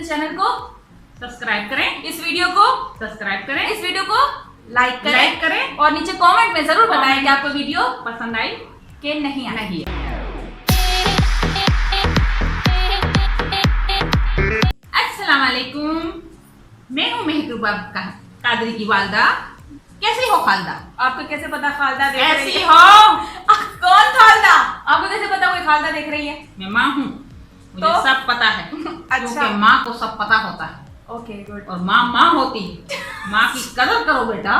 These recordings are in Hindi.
इस चैनल को सब्सक्राइब करें, इस वीडियो को सब्सक्राइब करें, इस वीडियो को लाइक लाइक करें और नीचे कमेंट में जरूर बताएं कि आपको वीडियो पसंद आई कि नहीं आई। नहीं। अस्सलाम वालेकुम, मैं हूँ महबूबा कादरी की वालदा। कैसी हो खालदा? आपको कैसे पता खालदा देख रही कैसी है? हो? कौन खालदा? आपको कैसे पता कोई खालदा देख रही है? मैं माँ हूँ, मुझे तो? सब पता है। अच्छा। क्योंकि माँ को सब पता होता है ओके गुड। और माँ माँ होती है। माँ की कदर करो बेटा।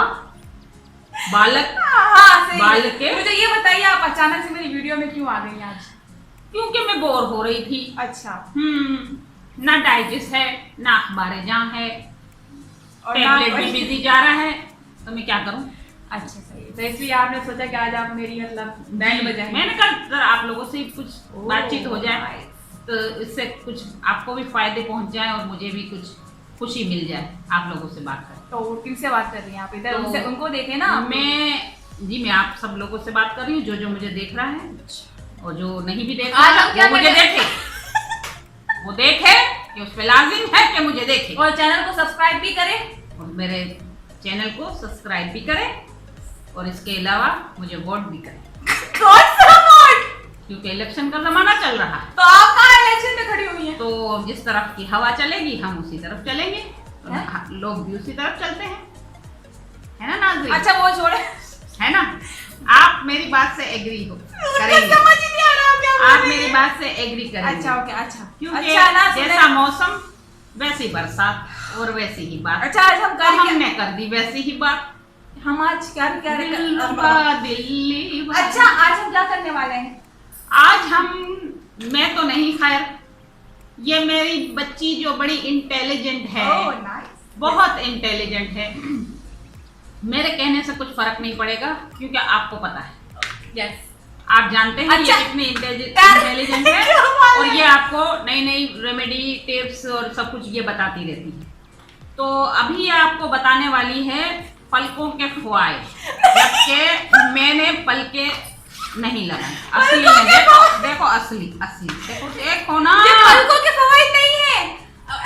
बालक हाँ सही। बालक के मुझे ये बताइए आप अचानक से मेरी वीडियो में क्यों आ गई आज? क्योंकि मैं बोर हो रही थी। अच्छा। ना डाइजेस्ट है, ना अखबार जहाँ है, और ना टैबलेट भी बिजी जा रहा है, तो मैं क्या करूँ? अच्छा सही। तो इसलिए आपने सोचा कि आज आप मेरी मतलब बैंड बजाएंगे। मैंने कहा जरा आप लोगों से कुछ बातचीत हो जाए, nice। तो इससे कुछ आपको भी फायदे पहुंच जाए और मुझे भी कुछ खुशी मिल जाए आप लोगों से बात कर। तो किनसे बात कर रही हैं आप? इधर तो उनसे उनको देखे ना आप। मैं आप सब लोगों से बात कर रही हूँ, जो मुझे देख रहा है और जो नहीं भी देख आज रहा हम क्या है वो मुझे करें? देखे। वो देखे कि उस पे लाजिम है कि मुझे देखे और चैनल को सब्सक्राइब भी करें और मेरे चैनल को सब्सक्राइब भी करें और इसके अलावा मुझे वोट भी करें। कौन सा वोट? क्योंकि इलेक्शन का जमाना चल रहा है, तो आप कहाँ इलेक्शन में खड़ी हुई हैं? तो जिस तरफ की हवा चलेगी हम उसी तरफ चलेंगे। तो है? लोग भी उसी तरफ चलते हैं, है ना नाज़रीन? अच्छा वो छोड़े, है ना? आप मेरी बात से एग्री हो मुझे करेंगे, समझ ही नहीं आ रहा आप क्या बोल आप रही मेरी हैं। बात से एग्री करेंगे। अच्छा ओके अच्छा। क्योंकि अच्छा ना सुने। जैसा मौसम वैसी बरसात और वैसी ही बात। अच्छा आज हम तो कर हमने कर दी वैसी ही बात। हम आज क्या क्या दिलरुबा दिल्ली वाली। अच्छा आज हम क्या करने वाले हैं? आज मैं तो नहीं, खैर ये मेरी बच्ची जो बड़ी इंटेलिजेंट है, ओह नाइस, बहुत इंटेलिजेंट है। मेरे कहने से कुछ फर्क नहीं पड़ेगा क्योंकि आपको पता है, यस आप जानते हैं अच्छा। ये कितनी इंटेलिजेंट है और ये आपको नई नई रेमेडी टिप्स और सब कुछ ये बताती रहती है। तो अभी आपको बताने वाली है पलकों के ख्वाहिश, जबकि मैंने पलके नहीं लगाए। असली में देखो असली देखो, देखो ना, ये पलकों के फवाइद नहीं है,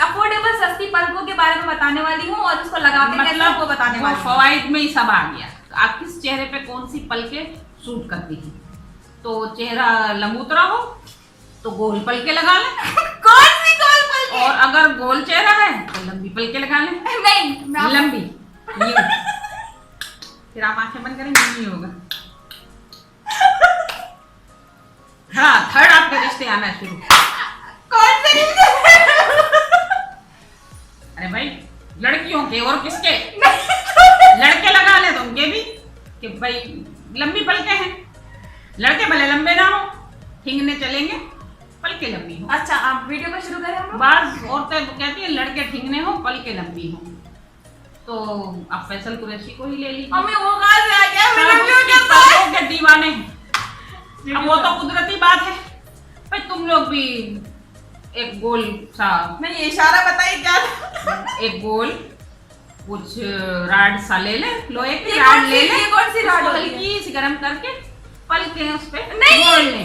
अफोर्डेबल सस्ती पलकों के बारे में बताने वाली हूँ और उसको लगाते कैसे मतलब आपको बताने वाली हूँ। फवाइद में ही सब आ गया। तो आप किस चेहरे पे कौन सी पलके सूट करती है? तो चेहरा लंबूतरा हो तो गोल पलके लगा लें। कौन सी गोल पलके? और अगर गोल चेहरा है तो लंबी पलके लगा लें। नहीं लंबी यूं। फिर आप आंखें बंद करेंगे, नहीं होगा। हाँ, थर्ड आपके रिश्ते आना शुरू। कौन से रिश्ते? अरे भाई लड़कियों के और किसके? लड़के लगा ले तो उनके भी कि भाई लंबी पलके हैं। लड़के भले लंबे ना हो, ठिंगने चलेंगे, पलके लंबी हो। अच्छा आप वीडियो को शुरू करें हम लोग? बाज औरतें तो कहती है लड़के ठिंगने हो, पलके लंबी हो। तो आप फैसल कुरैशी को ही ले लीजिए। मम्मी वो कहाँ से आ गया? सब मेरा क्यों उसकी क्या पास? पलकों के दीवाने हैं। अब वो तो कुदरती बात है भाई, तुम लोग भी एक गोल सा, नहीं ये इशारा बताइए क्या था? एक गोल कुछ राड सा ले ले, लोहे की ये राड कौन सी- ले ले, ये कौन सी राड उसको होती है? हल्की सी गरम करके पलके उस पे नहीं। गोल ले,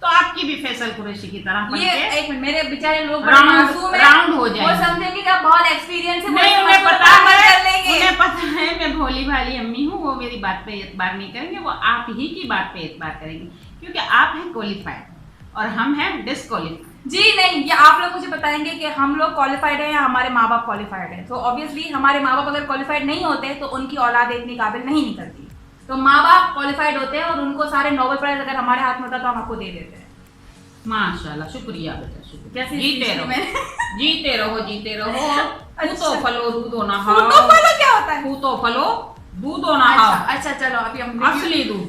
तो आपकी भी फैसल कुरैशी की तरह ये पलके एक मिनट, मेरे बेचारे लोग राउंड हो जाएंगे। वो समझेंगे कि आप बहुत एक्सपीरियंस है, नहीं, वो उन्हें इसको पता बराबर है, कर लेंगे। उन्हें पता है मैं भोली भाली अम्मी हूँ, वो मेरी बात पे एतबार नहीं करेंगे, वो आप ही की बात पे एतबार करेंगे क्योंकि आप हैं क्वालिफाइड और हम हैं डिसक्वालिफाइड। जी नहीं, ये आप लोग मुझे बताएंगे कि हम लोग क्वालिफाइड हैं या हमारे माँ बाप क्वालिफाइड हैं। तो ऑब्वियसली हमारे माँ बाप अगर क्वालिफाइड नहीं होते तो उनकी औलाद इतनी काबिल नहीं निकलती। तो माँ बाप क्वालिफाइड होते हैं और उनको सारे नोबेल प्राइज अगर हमारे हाथ में होता तो हम आपको दे देते हैं। माशाल्लाह, शुक्रिया बेटा, शुक्रिया। कैसे जीते सीखी रहो, मैंने? जीते रहो, जीते रहो। अच्छा। फूतो फलो दूधो ना तो हाओ, फलो क्या होता है? फूतो फलो दूधो ना अच्छा हाओ, अच्छा चलो अभी हम असली दूध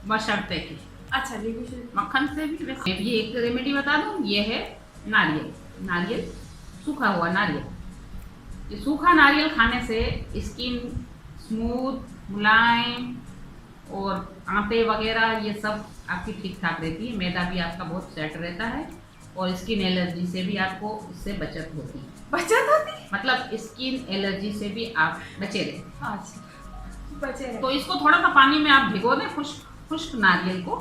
बशर्ते की अच्छा रिव्यू मक्खन से भी। वैसे भी एक रेमेडी बता दूं, ये है नारियल, सूखा हुआ नारियल। ये सूखा नारियल खाने से स्किन स्मूथ, मुलायम और आंतें वगैरह ये सब आपकी ठीक ठाक रहती है। मैदा भी आपका बहुत सेट रहता है और स्किन एलर्जी से भी आपको इससे बचत होती है। बचत होती? मतलब स्किन एलर्जी से भी आप बचे रहे। अच्छा बचे रहे। तो इसको थोड़ा सा पानी में आप भिगो दें, खुश्क नारियल को,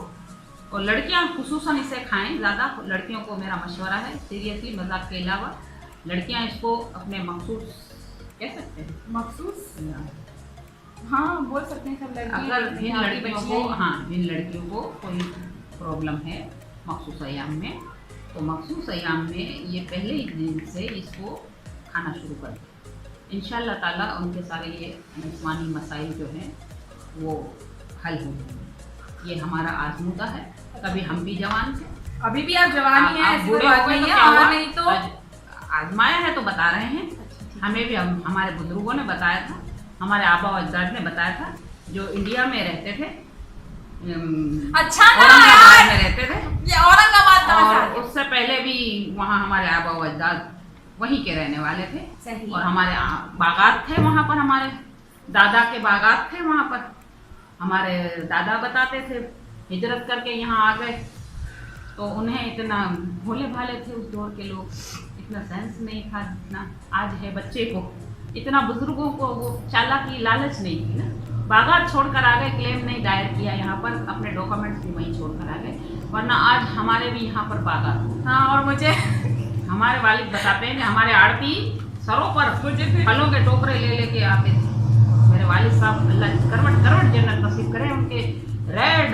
और लड़कियां खुसूसन इसे खाएं ज़्यादा। लड़कियों को मेरा मशवरा है, सीरियसली मजाक के अलावा, लड़कियां इसको अपने मखसूस कह सकते हैं, मखसूस, हाँ बोल सकते हैं सब लड़की। अगर जिन लड़कियों को, हाँ जिन लड़कियों को कोई प्रॉब्लम है मखसूस अयाम में, तो मखसूस अयाम में ये पहले ही दिन से इसको खाना शुरू कर दें। इंशाअल्लाह ताला उनके सारे ये जिस्मानी मसाइल जो हैं वो हल हो जाएंगे। ये हमारा आजमूदा है, कभी हम भी जवान थे, अभी भी आप जवान ही हैं, आप ऐसी बूढ़े कोई बात हो गए नहीं तो है, क्या और हुआ? नहीं तो आजमाया है तो बता रहे हैं। हमें भी हमारे बुजुर्गों ने बताया था, हमारे आबा और अजदाद ने बताया था, जो इंडिया में रहते थे, अच्छा ना औरंगाबाद यार, में रहते थे, ये औरंगाबाद का और मसाला है। उससे पहले भी वहाँ हमारे आबा और अजदाद वहीं के रहने वाले थे। सही। और हमारे बागात थे वहाँ पर, हमारे दादा के बागात थे वहाँ पर। हमारे दादा बताते थे हिजरत करके यहाँ आ गए, तो उन्हें इतना भोले भाले थे उस दौर के लोग, इतना सेंस नहीं था जितना आज है बच्चे को। इतना बुजुर्गों को वो चालाकी लालच नहीं थी ना। बागात छोड़कर आ गए, क्लेम नहीं दायर किया यहाँ पर, अपने डॉक्यूमेंट्स भी वहीं छोड़कर आ गए, वरना आज हमारे भी यहाँ पर बागात। हाँ, और मुझे हमारे वालिद बताते हैं कि हमारे आड़ती सरों पर फलों के टोकरे ले लेके आते थे। मेरे वालिद साहब, अल्लाह करवट करवट जन्नत नसीब करे, उनके रेड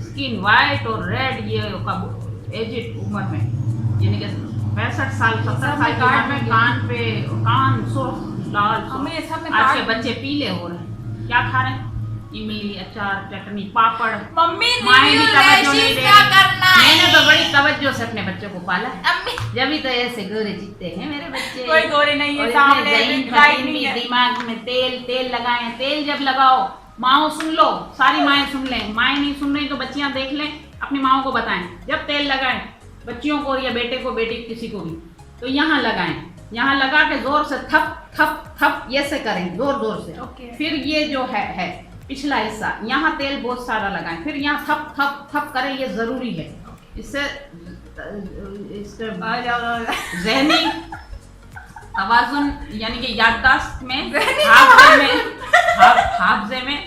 स्किन वाइट और रेड ये एजिड उम्र में, यानी कि 65 साल 70 साल की उम्र में कान सुर्ख लाल, हमें सब में आज के काट- बच्चे पीले हो रहे हैं। क्या खा रहे हैं? इमली, अचार, चटनी, पापड़। मम्मी माएँ भी रिव्यू तवज्जो नहीं रैशिस दे क्या रही। करना है? मैंने तो बड़ी तवज्जो से अपने बच्चों को पाला है, अम्मी जब भी तो ऐसे गोरे चित्ते हैं मेरे बच्चे। कोई गोरे नहीं है, और सामने इतने ज़हीन लाइट फतीन नहीं भी, है। दिमाग में तेल लगाए। तेल जब लगाओ, माओ सुन लो, सारी माएँ सुन लें। माएँ नहीं सुन रही तो बच्चियां देख लें, अपनी माओ को बताएं, जब तेल लगाएं बच्चियों को या बेटे को, बेटी किसी को भी, तो यहाँ लगाएं। यहाँ लगा के जोर से थप थप थप ये से करें, जोर जोर से। ओके। फिर ये जो है पिछला हिस्सा, यहाँ तेल बहुत सारा लगाएं, फिर यहाँ थप थप थप करें, ये जरूरी है। इससे ज़हनी तवाज़ुन यानी कि याददाश्त में, हाफ़ज़े में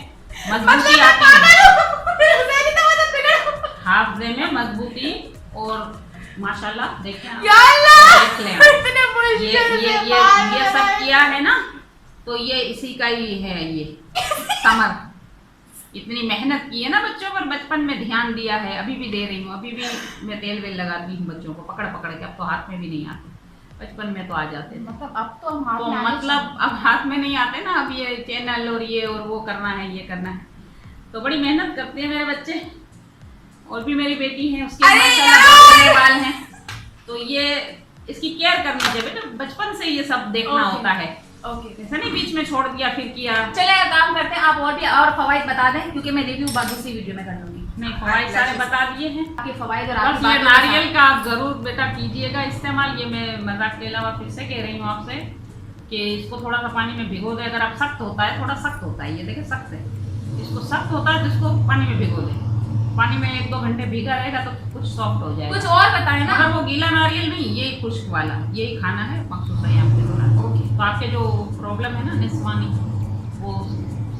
मजबूती आती है, हाफ़ज़े में मजबूती। और माशाल्लाह देखें आप, या अल्लाह, देख लें इतने ये मुश्किल ये से ये बाल ये सब बनाए। किया है ना, तो ये इसी का ही है, ये समर। इतनी मेहनत की है ना बच्चों पर, बचपन में ध्यान दिया है, अभी भी दे रही हूँ, अभी भी मैं तेल वेल लगाती हूँ बच्चों को पकड़ पकड़ के। अब तो हाथ में भी नहीं आते, बचपन में तो आ जाते थे। मतलब अब तो हम हाथ तो में आने मतलब अब हाथ में नहीं आते ना, अब ये चैनल और ये और वो करना है, ये करना है। तो बड़ी मेहनत करते हैं मेरे बच्चे, और भी मेरी बेटी है, उसके अरे माशाल्लाह बड़े बाल हैं। तो ये इसकी केयर करनी चाहिए बेटा, बचपन से ये सब देखना ओके। होता है, ओके। ऐसा नहीं बीच में छोड़ दिया फिर किया। चले एक काम करते हैं, आप और भी और फवाइद बता दें, क्योंकि मैं रिव्यू दूसरी वीडियो में कर लूंगी। नहीं, फवाइद सारे बता दिए हैं। आपके फवाइद और बस आपकी ये बातों के नारियल साथ। का आप जरूर बेटा कीजिएगा इस्तेमाल। ये मैं मजाक के अलावा फिर से कह रही हूँ आपसे कि इसको थोड़ा सा पानी में भिगो दें। अगर आप सख्त होता है, थोड़ा सख्त होता है, ये देखिए सख्त है, इसको सख्त होता है तो इसको पानी में भिगो दें। पानी में 1-2 घंटे भीगा रहेगा तो कुछ सॉफ्ट हो जाएगा। कुछ और बताएं ना। मगर वो गीला नारियल नहीं, ये खुश्क वाला, यही खाना है मखसूस अय्याम के दौरान। ओके। तो आपके जो प्रॉब्लम है ना निस्वानी, वो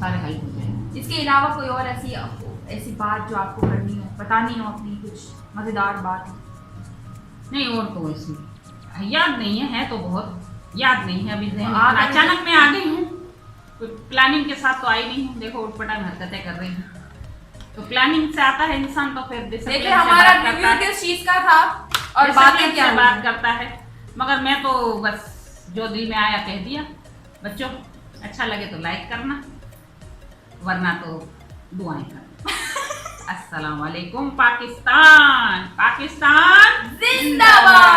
सारे हल हो जाएंगे। इसके अलावा कोई और ऐसी बात जो आपको करनी हो, बतानी हो, अपनी कुछ मजेदार बात? नहीं, और तो इसमें याद नहीं है तो बहुत याद नहीं है अभी ज़हन में। आप अचानक मैं आ गई हूँ, कोई प्लानिंग के साथ तो आई नहीं हूँ। देखो उटपटांग हरकतें कर रही हूँ, तो प्लानिंग से आता है इंसान तो फिर देखिए डिसिप्लिन से हमारा बात रिव्यू करता है, किस चीज का था और डिसिप्लिन बातें से क्या बात हुई। करता है। मगर मैं तो बस जो दिल में आया कह दिया। बच्चों अच्छा लगे तो लाइक करना, वरना तो दुआएं करना। अस्सलाम वालेकुम। पाकिस्तान, पाकिस्तान जिंदाबाद।